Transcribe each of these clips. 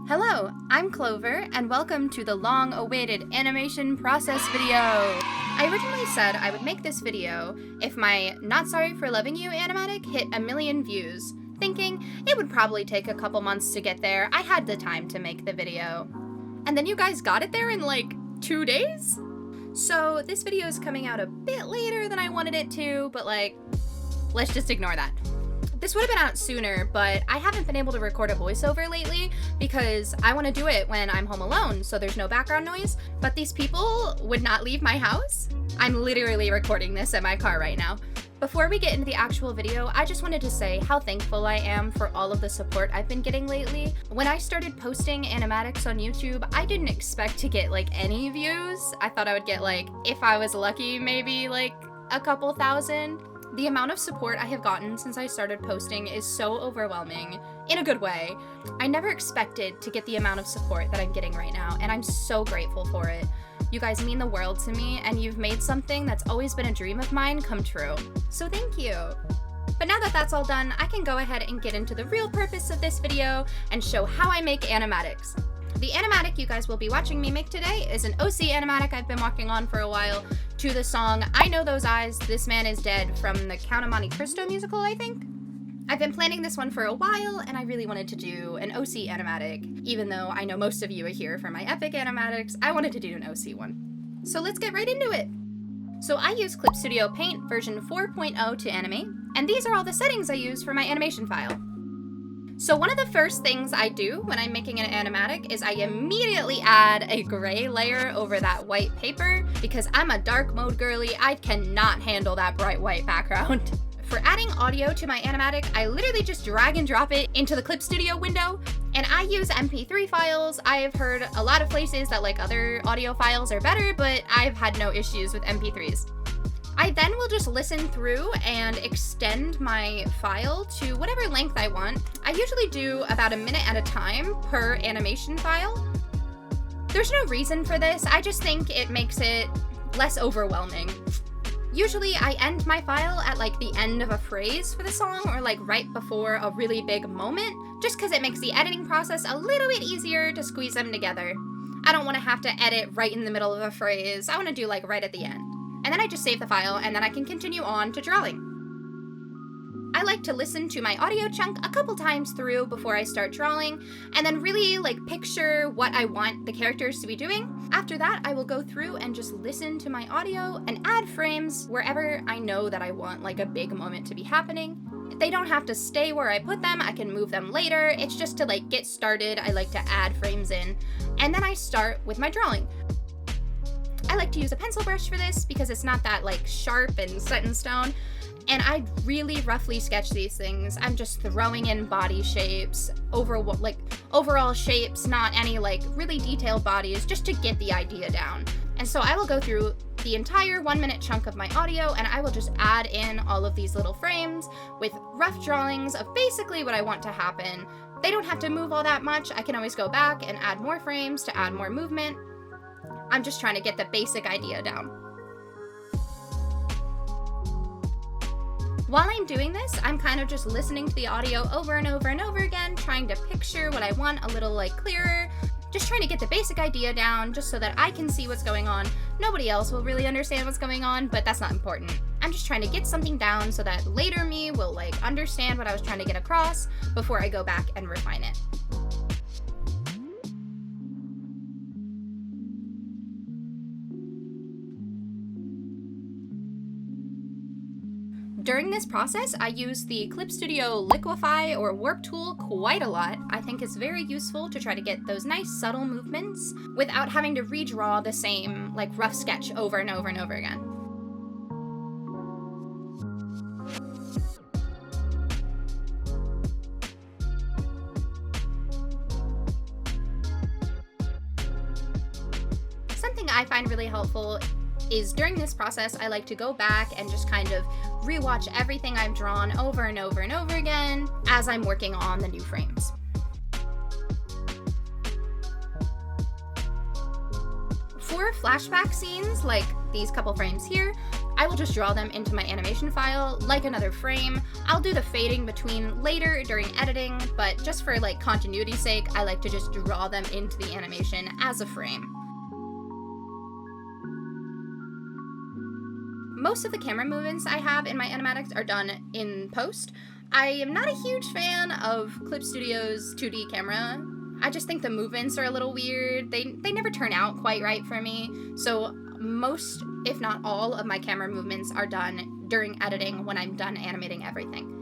Hello, I'm Clover, and welcome to the long-awaited animation process video. I originally said I would make this video if my Not Sorry for Loving You animatic hit 1 million views, thinking it would probably take a couple months to get there. I had the time to make the video. And then you guys got it there in like 2 days? So this video is coming out a bit later than I wanted it to, but like, let's just ignore that. This would have been out sooner, but I haven't been able to record a voiceover lately because I want to do it when I'm home alone, so there's no background noise, but these people would not leave my house. I'm literally recording this in my car right now. Before we get into the actual video, I just wanted to say how thankful I am for all of the support I've been getting lately. When I started posting animatics on YouTube, I didn't expect to get like any views. I thought I would get like, if I was lucky, maybe like a couple thousand. The amount of support I have gotten since I started posting is so overwhelming, in a good way. I never expected to get the amount of support that I'm getting right now, and I'm so grateful for it. You guys mean the world to me, and you've made something that's always been a dream of mine come true. So thank you. But now that that's all done, I can go ahead and get into the real purpose of this video and show how I make animatics. The animatic you guys will be watching me make today is an OC animatic I've been working on for a while to the song I Know Those Eyes, This Man Is Dead from the Count of Monte Cristo musical, I think. I've been planning this one for a while, and I really wanted to do an OC animatic. Even though I know most of you are here for my epic animatics, I wanted to do an OC one. So let's get right into it. So I use Clip Studio Paint version 4.0 to animate, and these are all the settings I use for my animation file. So one of the first things I do when I'm making an animatic is I immediately add a gray layer over that white paper because I'm a dark mode girly. I cannot handle that bright white background. For adding audio to my animatic, I literally just drag and drop it into the Clip Studio window, and I use MP3 files. I have heard a lot of places that like other audio files are better, but I've had no issues with MP3s. I then will just listen through and extend my file to whatever length I want. I usually do about a minute at a time per animation file. There's no reason for this, I just think it makes it less overwhelming. Usually I end my file at like the end of a phrase for the song or like right before a really big moment, just because it makes the editing process a little bit easier to squeeze them together. I don't want to have to edit right in the middle of a phrase, I want to do like right at the end. And then I just save the file, and then I can continue on to drawing. I like to listen to my audio chunk a couple times through before I start drawing, and then really like picture what I want the characters to be doing. After that, I will go through and just listen to my audio and add frames wherever I know that I want like a big moment to be happening. They don't have to stay where I put them, I can move them later. It's just to like get started, I like to add frames in, and then I start with my drawing. I like to use a pencil brush for this because it's not that like sharp and set in stone, and I really roughly sketch these things. I'm just throwing in body shapes, overall shapes, not any like really detailed bodies, just to get the idea down. And so I will go through the entire 1 minute chunk of my audio, and I will just add in all of these little frames with rough drawings of basically what I want to happen. They don't have to move all that much. I can always go back and add more frames to add more movement. I'm just trying to get the basic idea down. While I'm doing this, I'm kind of just listening to the audio over and over and over again, trying to picture what I want a little like clearer, just trying to get the basic idea down just so that I can see what's going on. Nobody else will really understand what's going on, but that's not important. I'm just trying to get something down so that later me will like understand what I was trying to get across before I go back and refine it. During this process, I use the Clip Studio Liquify or Warp tool quite a lot. I think it's very useful to try to get those nice subtle movements without having to redraw the same like rough sketch over and over and over again. Something I find really helpful is during this process, I like to go back and just kind of rewatch everything I've drawn over and over and over again as I'm working on the new frames. For flashback scenes, like these couple frames here, I will just draw them into my animation file like another frame. I'll do the fading between later during editing, but just for like continuity's sake, I like to just draw them into the animation as a frame. Most of the camera movements I have in my animatics are done in post. I am not a huge fan of Clip Studio's 2D camera. I just think the movements are a little weird. They never turn out quite right for me. So most, if not all, of my camera movements are done during editing when I'm done animating everything.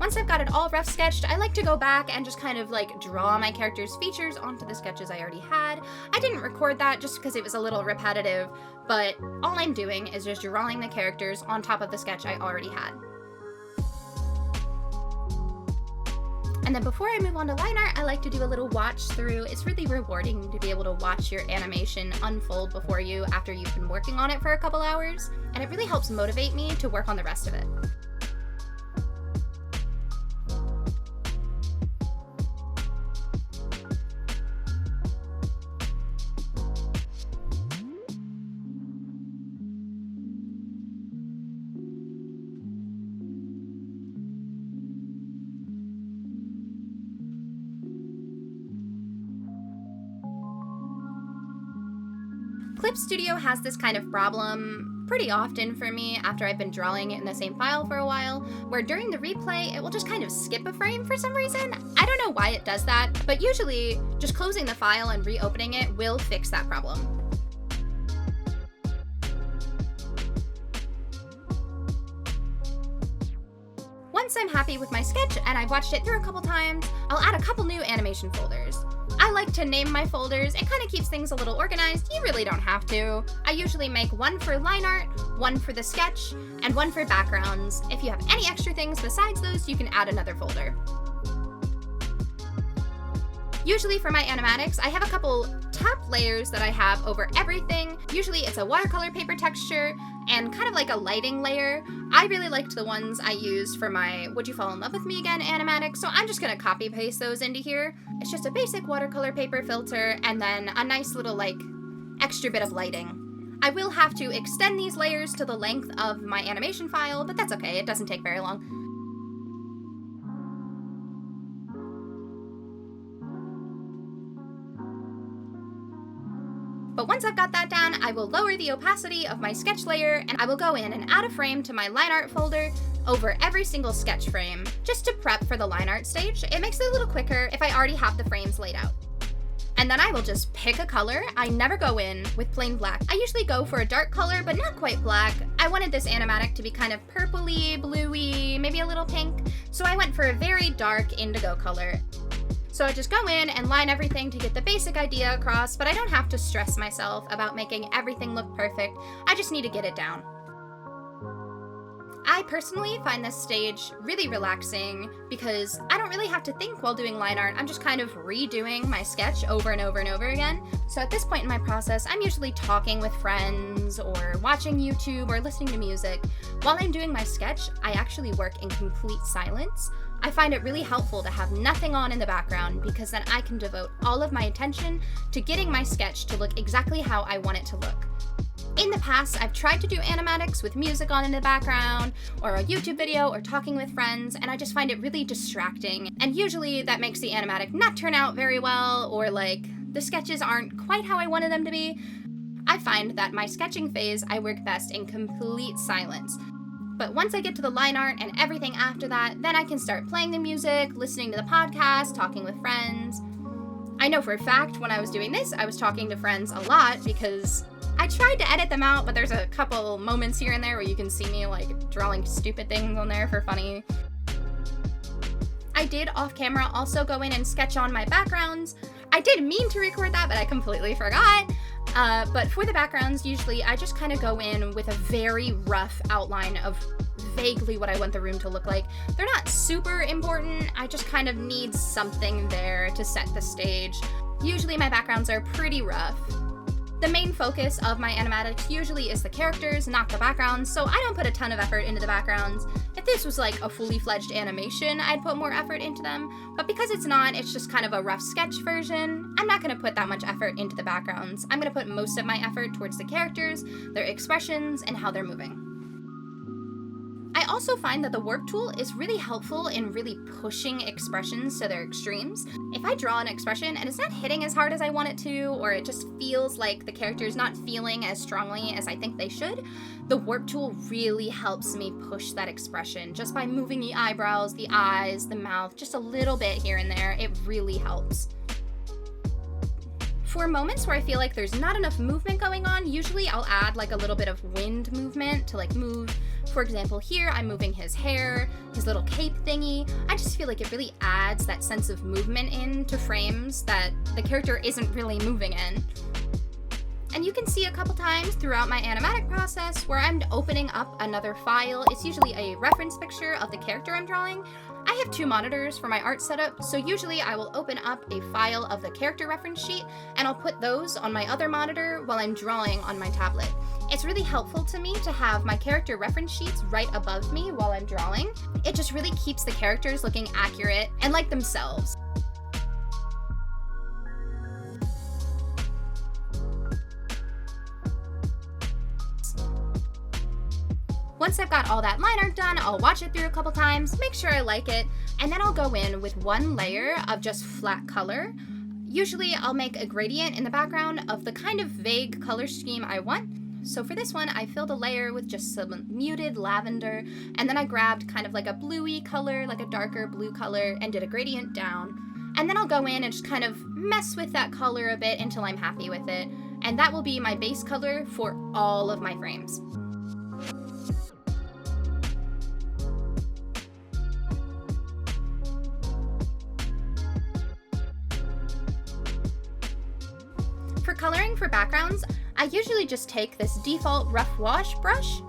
Once I've got it all rough sketched, I like to go back and just kind of like draw my character's features onto the sketches I already had. I didn't record that just because it was a little repetitive, but all I'm doing is just drawing the characters on top of the sketch I already had. And then before I move on to line art, I like to do a little watch through. It's really rewarding to be able to watch your animation unfold before you after you've been working on it for a couple hours, and it really helps motivate me to work on the rest of it. Clip Studio has this kind of problem pretty often for me after I've been drawing it in the same file for a while, where during the replay, it will just kind of skip a frame for some reason. I don't know why it does that, but usually just closing the file and reopening it will fix that problem. Once I'm happy with my sketch and I've watched it through a couple times, I'll add a couple new animation folders. I like to name my folders. It kind of keeps things a little organized. You really don't have to. I usually make one for line art, one for the sketch, and one for backgrounds. If you have any extra things besides those, you can add another folder. Usually for my animatics, I have a couple top layers that I have over everything. Usually it's a watercolor paper texture and kind of like a lighting layer. I really liked the ones I used for my Would You Fall in Love With Me Again animatics, so I'm just gonna copy paste those into here. It's just a basic watercolor paper filter and then a nice little like extra bit of lighting. I will have to extend these layers to the length of my animation file, but that's okay, it doesn't take very long. But once I've got that down, I will lower the opacity of my sketch layer and I will go in and add a frame to my line art folder over every single sketch frame, just to prep for the line art stage. It makes it a little quicker if I already have the frames laid out. And then I will just pick a color. I never go in with plain black. I usually go for a dark color, but not quite black. I wanted this animatic to be kind of purpley, bluey, maybe a little pink. So I went for a very dark indigo color. So I just go in and line everything to get the basic idea across, but I don't have to stress myself about making everything look perfect. I just need to get it down. I personally find this stage really relaxing because I don't really have to think while doing line art. I'm just kind of redoing my sketch over and over and over again. So at this point in my process, I'm usually talking with friends or watching YouTube or listening to music. While I'm doing my sketch, I actually work in complete silence. I find it really helpful to have nothing on in the background because then I can devote all of my attention to getting my sketch to look exactly how I want it to look. In the past, I've tried to do animatics with music on in the background, or a YouTube video, or talking with friends, and I just find it really distracting. And usually that makes the animatic not turn out very well, or like the sketches aren't quite how I wanted them to be. I find that my sketching phase, I work best in complete silence. But once I get to the line art and everything after that, then I can start playing the music, listening to the podcast, talking with friends. I know for a fact when I was doing this, I was talking to friends a lot because I tried to edit them out, but there's a couple moments here and there where you can see me like drawing stupid things on there for funny. I did off camera also go in and sketch on my backgrounds. I I did mean to record that, but I completely forgot. But for the backgrounds, usually I just kind of go in with a very rough outline of vaguely what I want the room to look like. They're not super important, I just kind of need something there to set the stage. Usually my backgrounds are pretty rough. The main focus of my animatics usually is the characters, not the backgrounds, so I don't put a ton of effort into the backgrounds. If this was like a fully fledged animation, I'd put more effort into them, but because it's not, it's just kind of a rough sketch version, I'm not going to put that much effort into the backgrounds. I'm going to put most of my effort towards the characters, their expressions, and how they're moving. I also find that the warp tool is really helpful in really pushing expressions to their extremes. If I draw an expression and it's not hitting as hard as I want it to, or it just feels like the character is not feeling as strongly as I think they should, the warp tool really helps me push that expression just by moving the eyebrows, the eyes, the mouth, just a little bit here and there. It really helps. For moments where I feel like there's not enough movement going on, usually I'll add like a little bit of wind movement to like move. For example, here I'm moving his hair, his little cape thingy. I just feel like it really adds that sense of movement into frames that the character isn't really moving in. And you can see a couple times throughout my animatic process where I'm opening up another file. It's usually a reference picture of the character I'm drawing. I have 2 monitors for my art setup, so usually I will open up a file of the character reference sheet and I'll put those on my other monitor while I'm drawing on my tablet. It's really helpful to me to have my character reference sheets right above me while I'm drawing. It just really keeps the characters looking accurate and like themselves. Once I've got all that line art done, I'll watch it through a couple times, make sure I like it, and then I'll go in with one layer of just flat color. Usually I'll make a gradient in the background of the kind of vague color scheme I want. So for this one, I filled a layer with just some muted lavender, and then I grabbed kind of like a bluey color, like a darker blue color, and did a gradient down. And then I'll go in and just kind of mess with that color a bit until I'm happy with it. And that will be my base color for all of my frames. For coloring for backgrounds, I usually just take this default rough wash brush.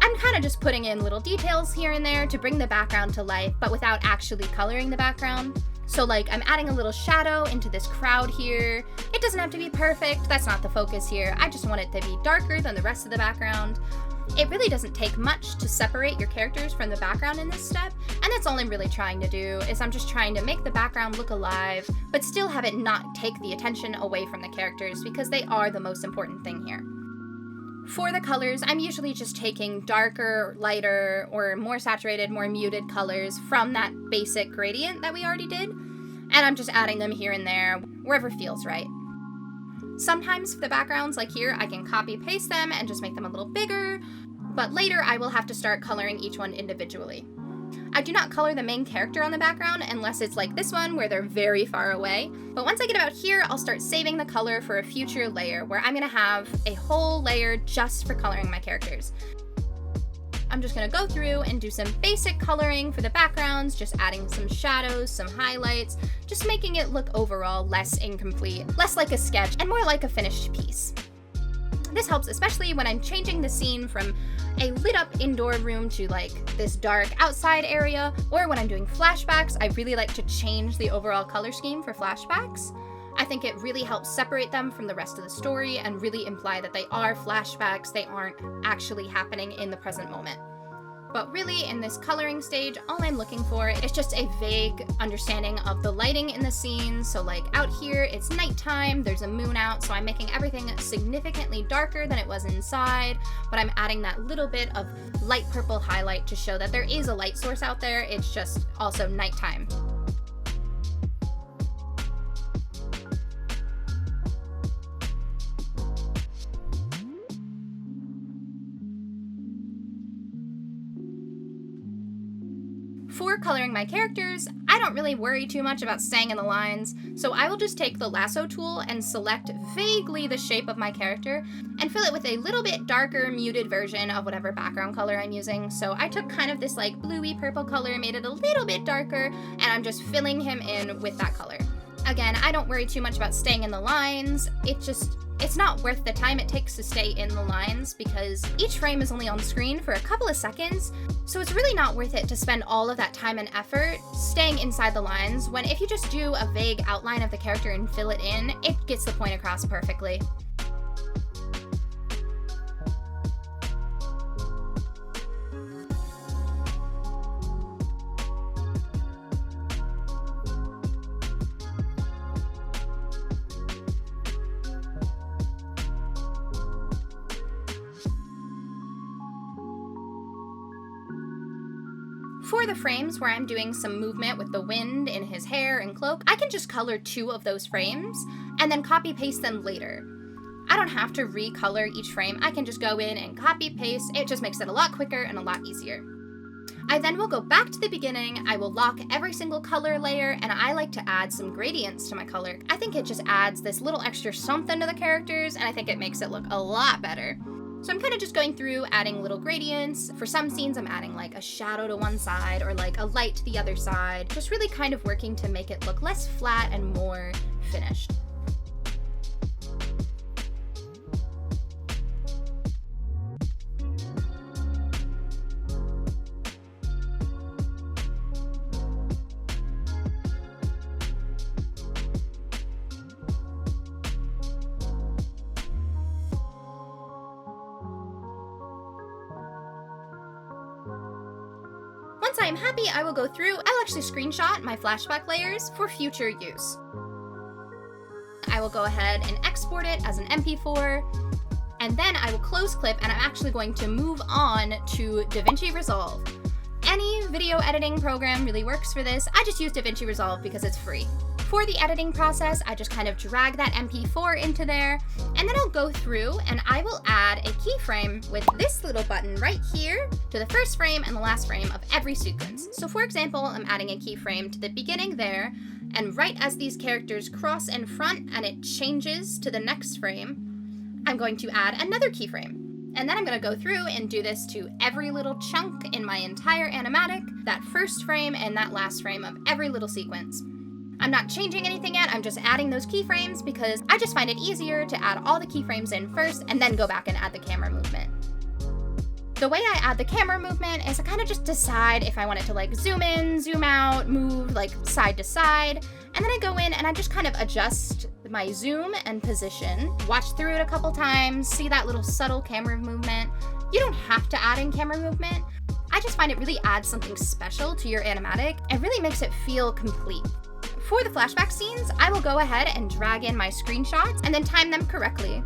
I'm kind of just putting in little details here and there to bring the background to life, but without actually coloring the background. So like I'm adding a little shadow into this crowd here. It doesn't have to be perfect, that's not the focus here. I just want it to be darker than the rest of the background. It really doesn't take much to separate your characters from the background in this step, and that's all I'm really trying to do, is I'm just trying to make the background look alive, but still have it not take the attention away from the characters, because they are the most important thing here. For the colors, I'm usually just taking darker, lighter, or more saturated, more muted colors from that basic gradient that we already did, and I'm just adding them here and there, wherever feels right. Sometimes for the backgrounds, like here, I can copy-paste them and just make them a little bigger, but later I will have to start coloring each one individually. I do not color the main character on the background unless it's like this one where they're very far away, but once I get about here, I'll start saving the color for a future layer where I'm going to have a whole layer just for coloring my characters. I'm just going to go through and do some basic coloring for the backgrounds, just adding some shadows, some highlights, just making it look overall less incomplete, less like a sketch, and more like a finished piece. This helps especially when I'm changing the scene from a lit up indoor room to like this dark outside area, or when I'm doing flashbacks, I really like to change the overall color scheme for flashbacks. I think it really helps separate them from the rest of the story and really imply that they are flashbacks, they aren't actually happening in the present moment. But really, in this coloring stage, all I'm looking for is just a vague understanding of the lighting in the scene. So like out here, it's nighttime, there's a moon out, so I'm making everything significantly darker than it was inside, but I'm adding that little bit of light purple highlight to show that there is a light source out there, it's just also nighttime. For coloring my characters, I don't really worry too much about staying in the lines, so I will just take the lasso tool and select vaguely the shape of my character and fill it with a little bit darker, muted version of whatever background color I'm using. So I took kind of this like bluey purple color, made it a little bit darker, and I'm just filling him in with that color. Again, I don't worry too much about staying in the lines. It's not worth the time it takes to stay in the lines because each frame is only on screen for a couple of seconds, so it's really not worth it to spend all of that time and effort staying inside the lines when if you just do a vague outline of the character and fill it in, it gets the point across perfectly. For the frames where I'm doing some movement with the wind in his hair and cloak, I can just color 2 of those frames and then copy paste them later. I don't have to recolor each frame, I can just go in and copy paste, it just makes it a lot quicker and a lot easier. I then will go back to the beginning, I will lock every single color layer, and I like to add some gradients to my color. I think it just adds this little extra something to the characters, and I think it makes it look a lot better. So I'm kind of just going through adding little gradients. For some scenes, I'm adding like a shadow to one side or like a light to the other side. Just really kind of working to make it look less flat and more finished. Once I am happy, I will go through, I'll actually screenshot my flashback layers for future use. I will go ahead and export it as an MP4, and then I will close clip, and I'm actually going to move on to DaVinci Resolve. Any video editing program really works for this. I just use DaVinci Resolve because it's free. For the editing process, I just kind of drag that MP4 into there, and then I'll go through and I will add a keyframe with this little button right here to the first frame and the last frame of every sequence. So for example, I'm adding a keyframe to the beginning there, and right as these characters cross in front and it changes to the next frame, I'm going to add another keyframe. And then I'm going to go through and do this to every little chunk in my entire animatic, that first frame and that last frame of every little sequence. I'm not changing anything yet, I'm just adding those keyframes because I just find it easier to add all the keyframes in first and then go back and add the camera movement. The way I add the camera movement is I kind of just decide if I want it to like zoom in, zoom out, move like side to side, and then I go in and I just kind of adjust my zoom and position, watch through it a couple times, see that little subtle camera movement. You don't have to add in camera movement. I just find it really adds something special to your animatic and really makes it feel complete. For the flashback scenes, I will go ahead and drag in my screenshots and then time them correctly.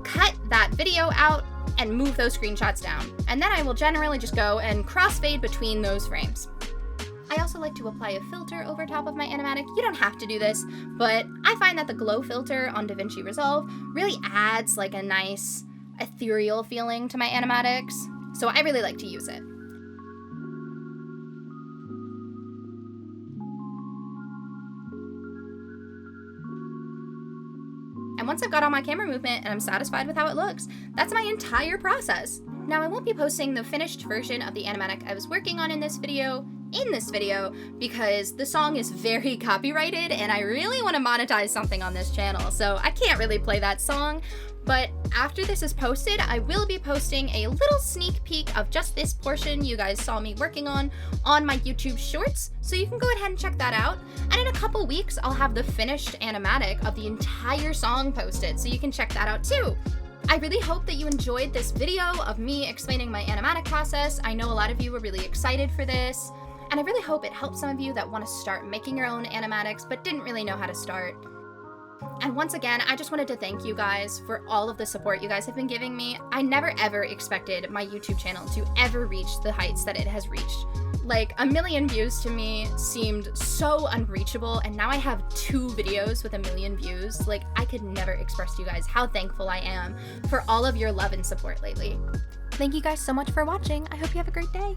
Cut that video out and move those screenshots down. And then I will generally just go and crossfade between those frames. I also like to apply a filter over top of my animatic. You don't have to do this, but I find that the glow filter on DaVinci Resolve really adds like a nice ethereal feeling to my animatics, so I really like to use it. And once I've got all my camera movement and I'm satisfied with how it looks, that's my entire process. Now I won't be posting the finished version of the animatic I was working on in this video because the song is very copyrighted and I really want to monetize something on this channel, so I can't really play that song. But after this is posted, I will be posting a little sneak peek of just this portion you guys saw me working on my YouTube Shorts, so you can go ahead and check that out. And in a couple weeks, I'll have the finished animatic of the entire song posted, so you can check that out too. I really hope that you enjoyed this video of me explaining my animatic process. I know a lot of you were really excited for this, and I really hope it helps some of you that want to start making your own animatics but didn't really know how to start. And once again, I just wanted to thank you guys for all of the support you guys have been giving me. I never ever expected my YouTube channel to ever reach the heights that it has reached. Like, 1 million views to me seemed so unreachable, and now I have 2 videos with 1 million views. Like, I could never express to you guys how thankful I am for all of your love and support lately. Thank you guys so much for watching. I hope you have a great day.